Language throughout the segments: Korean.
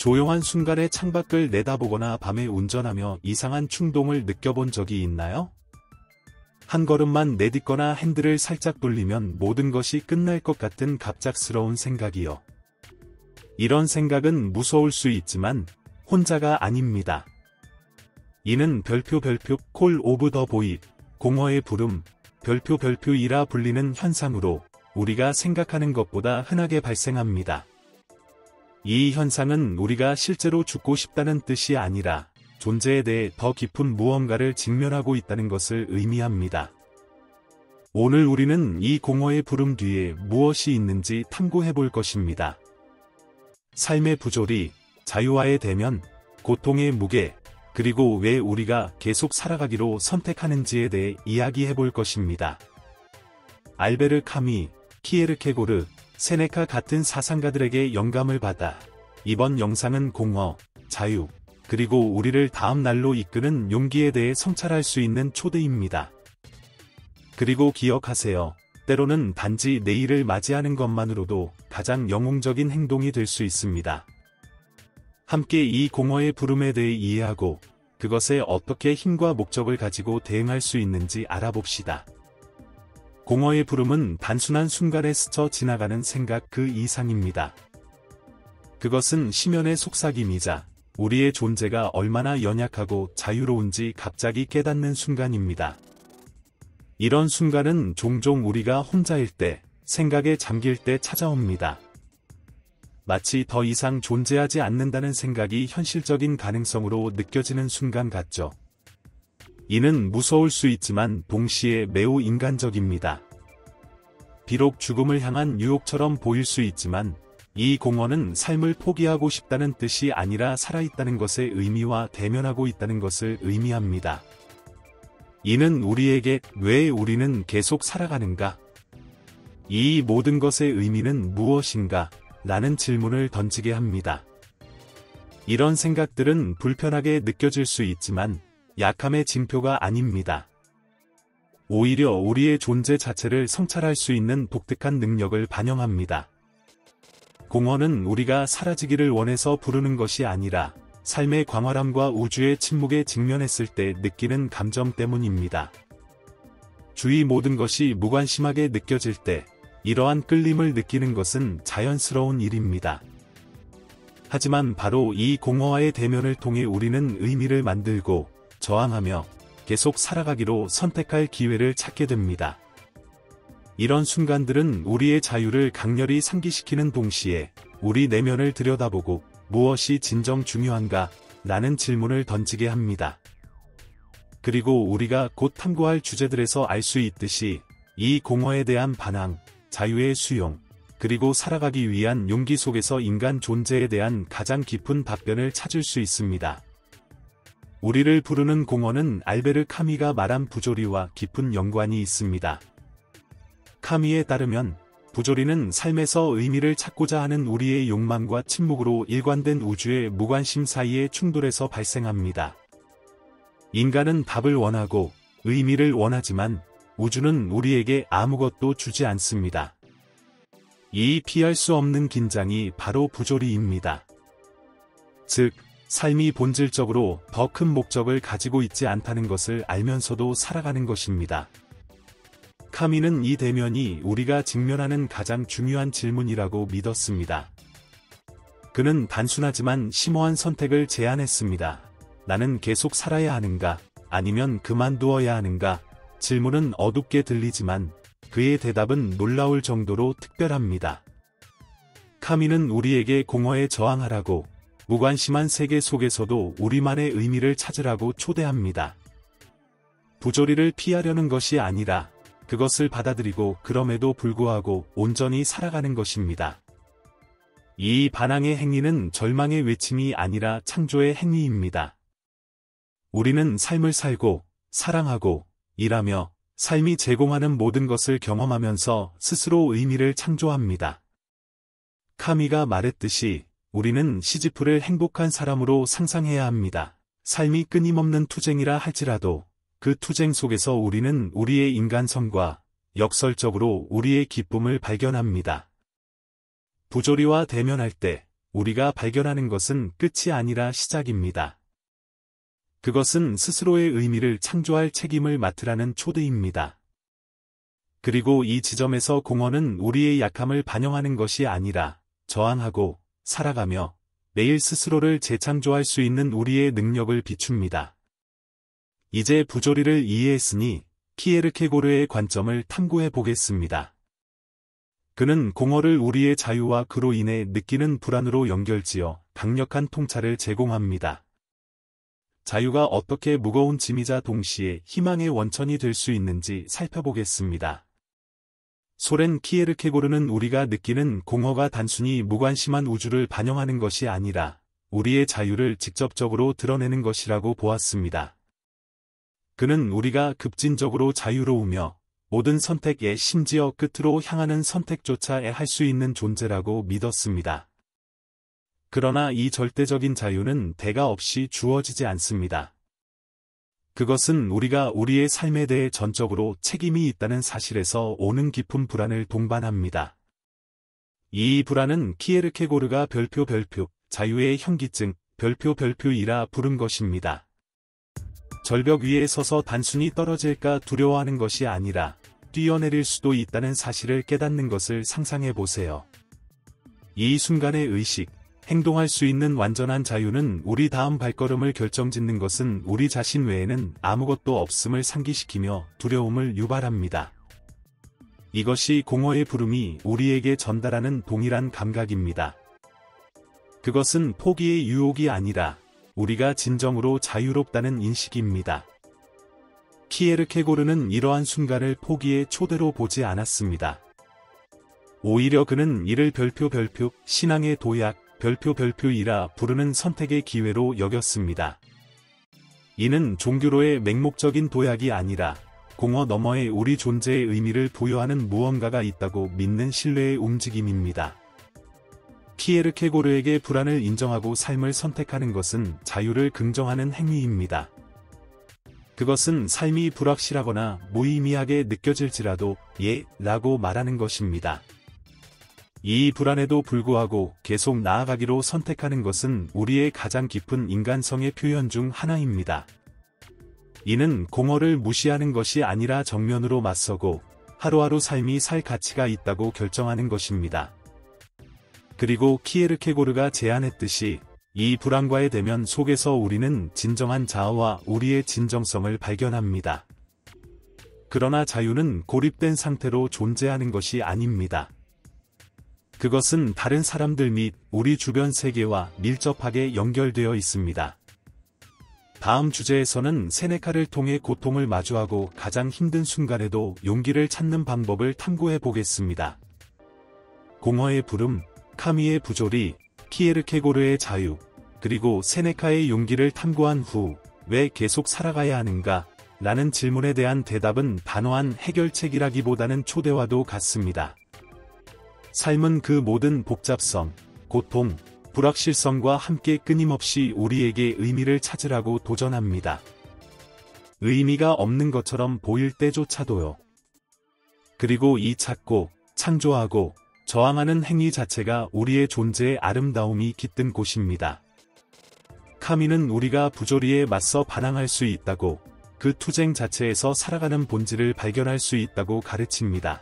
조용한 순간에 창밖을 내다보거나 밤에 운전하며 이상한 충동을 느껴본 적이 있나요? 한 걸음만 내딛거나 핸들을 살짝 돌리면 모든 것이 끝날 것 같은 갑작스러운 생각이요. 이런 생각은 무서울 수 있지만 혼자가 아닙니다. 이는 별표 콜 오브 더 보이, 공허의 부름, 별표이라 불리는 현상으로 우리가 생각하는 것보다 흔하게 발생합니다. 이 현상은 우리가 실제로 죽고 싶다는 뜻이 아니라 존재에 대해 더 깊은 무언가를 직면하고 있다는 것을 의미합니다. 오늘 우리는 이 공허의 부름 뒤에 무엇이 있는지 탐구해 볼 것입니다. 삶의 부조리, 자유와의 대면, 고통의 무게, 그리고 왜 우리가 계속 살아가기로 선택하는지에 대해 이야기해 볼 것입니다. 알베르 카미, 키에르케고르, 세네카 같은 사상가들에게 영감을 받아 이번 영상은 공허, 자유, 그리고 우리를 다음 날로 이끄는 용기에 대해 성찰할 수 있는 초대입니다. 그리고 기억하세요. 때로는 단지 내일을 맞이하는 것만으로도 가장 영웅적인 행동이 될 수 있습니다. 함께 이 공허의 부름에 대해 이해하고 그것에 어떻게 힘과 목적을 가지고 대응할 수 있는지 알아봅시다. 공허의 부름은 단순한 순간에 스쳐 지나가는 생각 그 이상입니다. 그것은 심연의 속삭임이자 우리의 존재가 얼마나 연약하고 자유로운지 갑자기 깨닫는 순간입니다. 이런 순간은 종종 우리가 혼자일 때, 생각에 잠길 때 찾아옵니다. 마치 더 이상 존재하지 않는다는 생각이 현실적인 가능성으로 느껴지는 순간 같죠. 이는 무서울 수 있지만 동시에 매우 인간적입니다. 비록 죽음을 향한 유혹처럼 보일 수 있지만 이 공허는 삶을 포기하고 싶다는 뜻이 아니라 살아있다는 것의 의미와 대면하고 있다는 것을 의미합니다. 이는 우리에게 왜 우리는 계속 살아가는가? 이 모든 것의 의미는 무엇인가? 라는 질문을 던지게 합니다. 이런 생각들은 불편하게 느껴질 수 있지만 약함의 징표가 아닙니다. 오히려 우리의 존재 자체를 성찰할 수 있는 독특한 능력을 반영합니다. 공허는 우리가 사라지기를 원해서 부르는 것이 아니라 삶의 광활함과 우주의 침묵에 직면했을 때 느끼는 감정 때문입니다. 주위 모든 것이 무관심하게 느껴질 때 이러한 끌림을 느끼는 것은 자연스러운 일입니다. 하지만 바로 이 공허와의 대면을 통해 우리는 의미를 만들고 저항하며 계속 살아가기로 선택할 기회를 찾게 됩니다. 이런 순간들은 우리의 자유를 강렬히 상기시키는 동시에 우리 내면을 들여다보고 무엇이 진정 중요한가? 라는 질문을 던지게 합니다. 그리고 우리가 곧 탐구할 주제들에서 알 수 있듯이 이 공허에 대한 반항, 자유의 수용, 그리고 살아가기 위한 용기 속에서 인간 존재에 대한 가장 깊은 답변을 찾을 수 있습니다. 우리를 부르는 공허는 알베르 카미가 말한 부조리와 깊은 연관이 있습니다. 카미에 따르면 부조리는 삶에서 의미를 찾고자 하는 우리의 욕망과 침묵으로 일관된 우주의 무관심 사이의 충돌에서 발생합니다. 인간은 답을 원하고 의미를 원하지만 우주는 우리에게 아무것도 주지 않습니다. 이 피할 수 없는 긴장이 바로 부조리입니다. 즉, 삶이 본질적으로 더 큰 목적을 가지고 있지 않다는 것을 알면서도 살아가는 것입니다. 카미는 이 대면이 우리가 직면하는 가장 중요한 질문이라고 믿었습니다. 그는 단순하지만 심오한 선택을 제안했습니다. 나는 계속 살아야 하는가? 아니면 그만두어야 하는가? 질문은 어둡게 들리지만 그의 대답은 놀라울 정도로 특별합니다. 카미는 우리에게 공허에 저항하라고, 무관심한 세계 속에서도 우리만의 의미를 찾으라고 초대합니다. 부조리를 피하려는 것이 아니라 그것을 받아들이고 그럼에도 불구하고 온전히 살아가는 것입니다. 이 반항의 행위는 절망의 외침이 아니라 창조의 행위입니다. 우리는 삶을 살고, 사랑하고, 일하며, 삶이 제공하는 모든 것을 경험하면서 스스로 의미를 창조합니다. 카미가 말했듯이 우리는 시지프를 행복한 사람으로 상상해야 합니다. 삶이 끊임없는 투쟁이라 할지라도 그 투쟁 속에서 우리는 우리의 인간성과 역설적으로 우리의 기쁨을 발견합니다. 부조리와 대면할 때 우리가 발견하는 것은 끝이 아니라 시작입니다. 그것은 스스로의 의미를 창조할 책임을 맡으라는 초대입니다. 그리고 이 지점에서 공허는 우리의 약함을 반영하는 것이 아니라 저항하고 살아가며 매일 스스로를 재창조할 수 있는 우리의 능력을 비춥니다. 이제 부조리를 이해했으니 키에르케고르의 관점을 탐구해 보겠습니다. 그는 공허를 우리의 자유와 그로 인해 느끼는 불안으로 연결지어 강력한 통찰을 제공합니다. 자유가 어떻게 무거운 짐이자 동시에 희망의 원천이 될 수 있는지 살펴보겠습니다. 소렌 키에르케고르는 우리가 느끼는 공허가 단순히 무관심한 우주를 반영하는 것이 아니라 우리의 자유를 직접적으로 드러내는 것이라고 보았습니다. 그는 우리가 급진적으로 자유로우며 모든 선택에 심지어 끝으로 향하는 선택조차 할 수 있는 존재라고 믿었습니다. 그러나 이 절대적인 자유는 대가 없이 주어지지 않습니다. 그것은 우리가 우리의 삶에 대해 전적으로 책임이 있다는 사실에서 오는 깊은 불안을 동반합니다. 이 불안은 키에르케고르가 별표 자유의 현기증 별표이라 부른 것입니다. 절벽 위에 서서 단순히 떨어질까 두려워하는 것이 아니라 뛰어내릴 수도 있다는 사실을 깨닫는 것을 상상해 보세요. 이 순간의 의식, 행동할 수 있는 완전한 자유는 우리 다음 발걸음을 결정짓는 것은 우리 자신 외에는 아무것도 없음을 상기시키며 두려움을 유발합니다. 이것이 공허의 부름이 우리에게 전달하는 동일한 감각입니다. 그것은 포기의 유혹이 아니라 우리가 진정으로 자유롭다는 인식입니다. 키에르케고르는 이러한 순간을 포기의 초대로 보지 않았습니다. 오히려 그는 이를 별표 신앙의 도약 별표이라 부르는 선택의 기회로 여겼습니다. 이는 종교로의 맹목적인 도약이 아니라 공허 너머에 우리 존재의 의미를 부여하는 무언가가 있다고 믿는 신뢰의 움직임입니다. 키에르케고르에게 불안을 인정하고 삶을 선택하는 것은 자유를 긍정하는 행위입니다. 그것은 삶이 불확실하거나 무의미하게 느껴질지라도 라고 말하는 것입니다. 이 불안에도 불구하고 계속 나아가기로 선택하는 것은 우리의 가장 깊은 인간성의 표현 중 하나입니다. 이는 공허를 무시하는 것이 아니라 정면으로 맞서고 하루하루 삶이 살 가치가 있다고 결정하는 것입니다. 그리고 키에르케고르가 제안했듯이 이 불안과의 대면 속에서 우리는 진정한 자아와 우리의 진정성을 발견합니다. 그러나 자유는 고립된 상태로 존재하는 것이 아닙니다. 그것은 다른 사람들 및 우리 주변 세계와 밀접하게 연결되어 있습니다. 다음 주제에서는 세네카를 통해 고통을 마주하고 가장 힘든 순간에도 용기를 찾는 방법을 탐구해 보겠습니다. 공허의 부름, 카미의 부조리, 키에르케고르의 자유, 그리고 세네카의 용기를 탐구한 후 왜 계속 살아가야 하는가? 라는 질문에 대한 대답은 단호한 해결책이라기보다는 초대와도 같습니다. 삶은 그 모든 복잡성, 고통, 불확실성과 함께 끊임없이 우리에게 의미를 찾으라고 도전합니다. 의미가 없는 것처럼 보일 때조차도요. 그리고 이 찾고, 창조하고, 저항하는 행위 자체가 우리의 존재의 아름다움이 깃든 곳입니다. 카미는 우리가 부조리에 맞서 반항할 수 있다고, 그 투쟁 자체에서 살아가는 본질을 발견할 수 있다고 가르칩니다.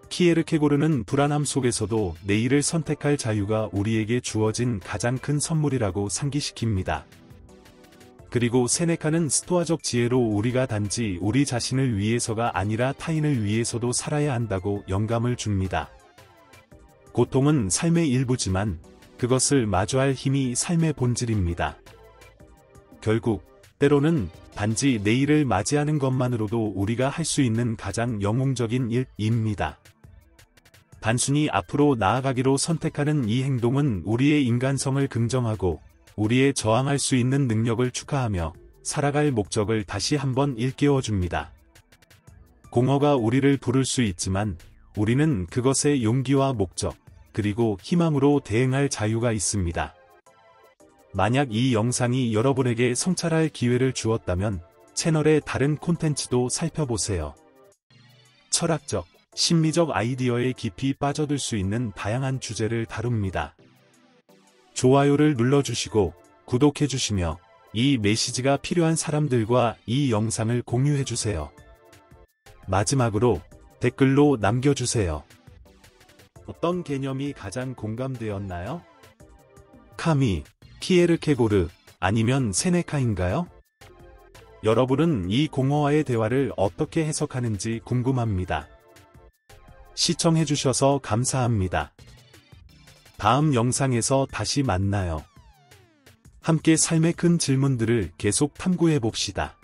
키에르케고르는 불안함 속에서도 내일을 선택할 자유가 우리에게 주어진 가장 큰 선물이라고 상기시킵니다. 그리고 세네카는 스토아적 지혜로 우리가 단지 우리 자신을 위해서가 아니라 타인을 위해서도 살아야 한다고 영감을 줍니다. 고통은 삶의 일부지만 그것을 마주할 힘이 삶의 본질입니다. 결국 때로는 단지 내일을 맞이하는 것만으로도 우리가 할 수 있는 가장 영웅적인 일입니다. 단순히 앞으로 나아가기로 선택하는 이 행동은 우리의 인간성을 긍정하고 우리의 저항할 수 있는 능력을 축하하며 살아갈 목적을 다시 한번 일깨워줍니다. 공허가 우리를 부를 수 있지만 우리는 그것의 용기와 목적, 그리고 희망으로 대응할 자유가 있습니다. 만약 이 영상이 여러분에게 성찰할 기회를 주었다면 채널의 다른 콘텐츠도 살펴보세요. 철학적, 심리적 아이디어에 깊이 빠져들 수 있는 다양한 주제를 다룹니다. 좋아요를 눌러주시고 구독해주시며 이 메시지가 필요한 사람들과 이 영상을 공유해주세요. 마지막으로 댓글로 남겨주세요. 어떤 개념이 가장 공감되었나요? 카미, 키에르케고르, 아니면 세네카인가요? 여러분은 이 공허와의 대화를 어떻게 해석하는지 궁금합니다. 시청해주셔서 감사합니다. 다음 영상에서 다시 만나요. 함께 삶의 큰 질문들을 계속 탐구해봅시다.